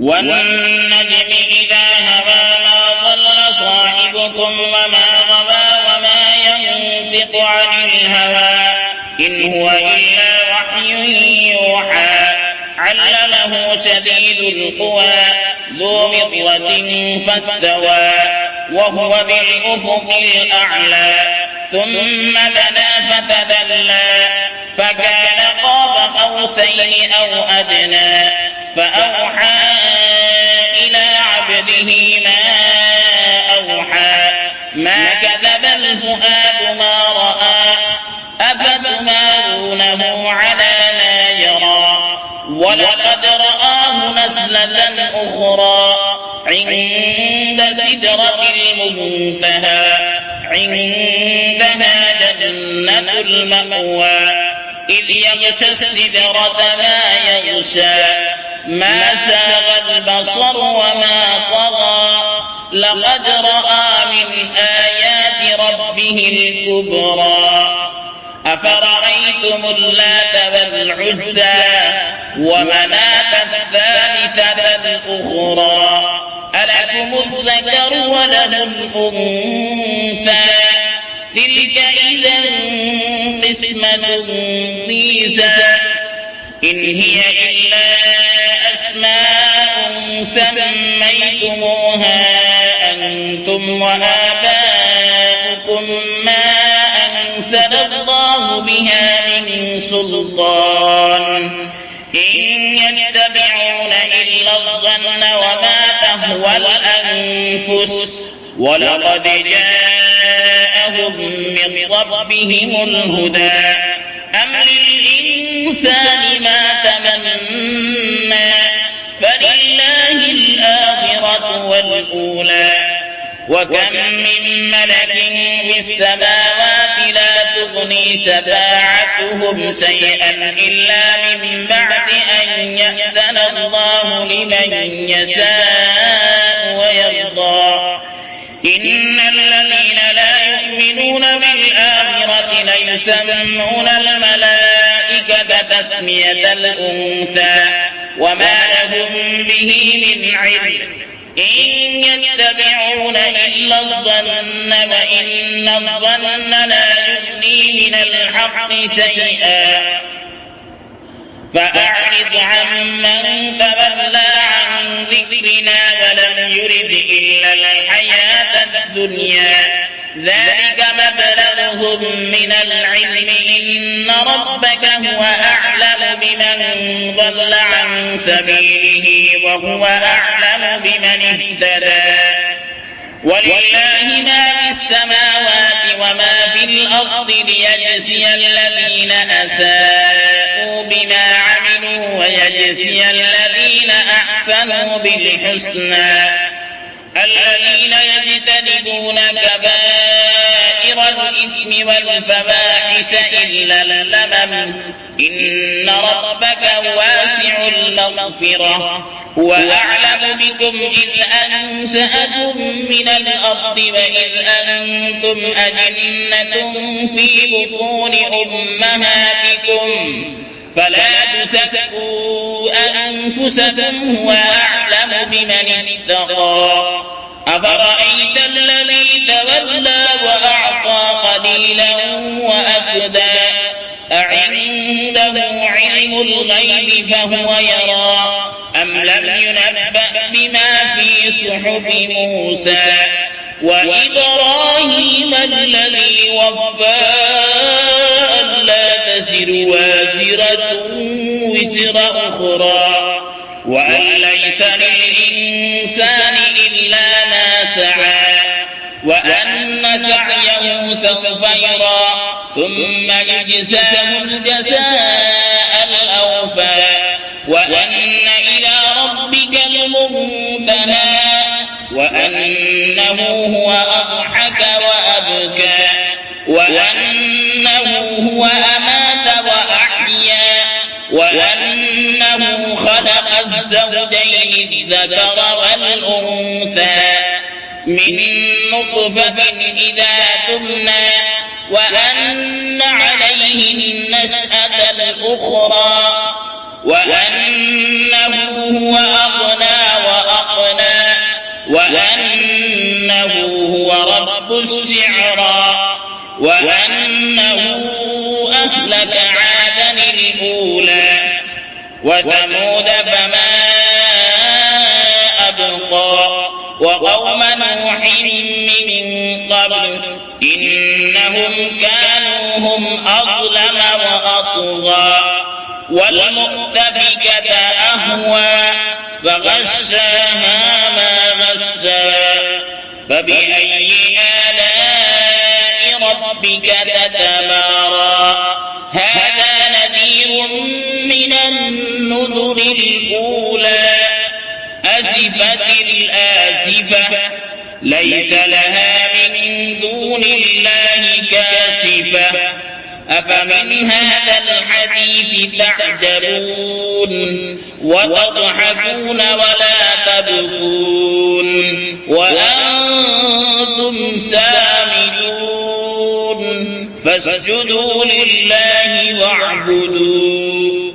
والنجم إذا هوى ما ضل صاحبكم وما غوى وما ينطق عن الهوى إن هو إلا وحي يوحى علمه شديد القوى ذو مرة فاستوى وهو بالأفق الأعلى ثم دنا فتدلى فكان قاب قوسين أو أدنى فأوحى إلى عبده ما أوحى ما كذب الفؤاد ما رأى أفتمارونه على ما يرى ولقد رآه نزلة أخرى عند سدرة المنتهى عندها جنة المأوى إذ يغشى السدرة ما يغشى ما زاغ البصر وما طغى لقد رأى من آيات ربه الكبرى أفرأيتم اللات والعزى ومناة الثالثة الأخرى ألكم الذكر وله الأنثى تلك إذا قسمة ضيزى إن هي إلا أسماء سميتموها أنتم وآباؤكم ما أنزل الله بها من سلطان إن يتبعون إلا الظن وما تهوى الأنفس ولقد جاءهم من ربهم الهدى أم للإنسان ما تمنى فلله الآخرة والأولى وكم من ملك في السماوات لا تغني شفاعتهم شيئا إلا من بعد أن يأذن الله لمن يشاء ويرضى إن الذين لا يؤمنون بالآخرة ليسمون الملائكة تسمية الأنثى وما لهم به من علم إن يتبعون إلا الظن وإن الظن لا يغني من الحق شيئا فأعرض عمن تولى عن ذكرنا ولم يرد إلا الحياة الدنيا ذلك مبلغهم من العلم إن ربك هو أعلم بمن ضل عن سبيله وهو أعلم بمن اهتدى ولله ما في السماوات وما في الأرض ليجزي الذين أساءوا بما عملوا ويجزي الذين أحسنوا بالحسنى الذين يجتنبون كبائر الإثم والفواحش إلا اللمم إن ربك واسع المغفرة هو أعلم بكم إذ أنشأكم من الأرض وإذ أنتم أجنة في بطون أمهاتكم فلا تزكوا أنفسكم هو أعلم بمن اتقى أفرأيت الذي تولى وأعطى قليلا وأكدى أعنده علم الغيب فهو يرى أم لم ينبأ بما في صحف موسى وإبراهيم الذي وفى ألا تزر وازرة وزر أخرى وأن ليس للإنسان إلا ما سعى وأن سعيه سوف يرى ثم يجزاه الجزاء الأوفى وأن إلى ربك المنتهى وأنه هو أضحك وأبكى وأنه هو أمات وأحيا وأنه خلق الزوجين الذكر والأنثى من نطفة إذا تمنى وأن عليه النشأة الأخرى وأنه هو أغنى أنه هو رب الشعرى وأنه أهلك عادا الأولى وثمود فما أبقى وقوم نوح من قبل إنهم كانوا هم أظلم وأطغى والمؤتفكة أهوى فغشاها ما غشى فبأي آلاء ربك تتمارى هذا نذير من النذر الأولى أزفت الآزفة ليس لها من دون الله كاشفة أفمن هذا الحديث تعجبون وتضحكون ولا تبكون وأنتم سامدون فاسجدوا لله واعبدوا.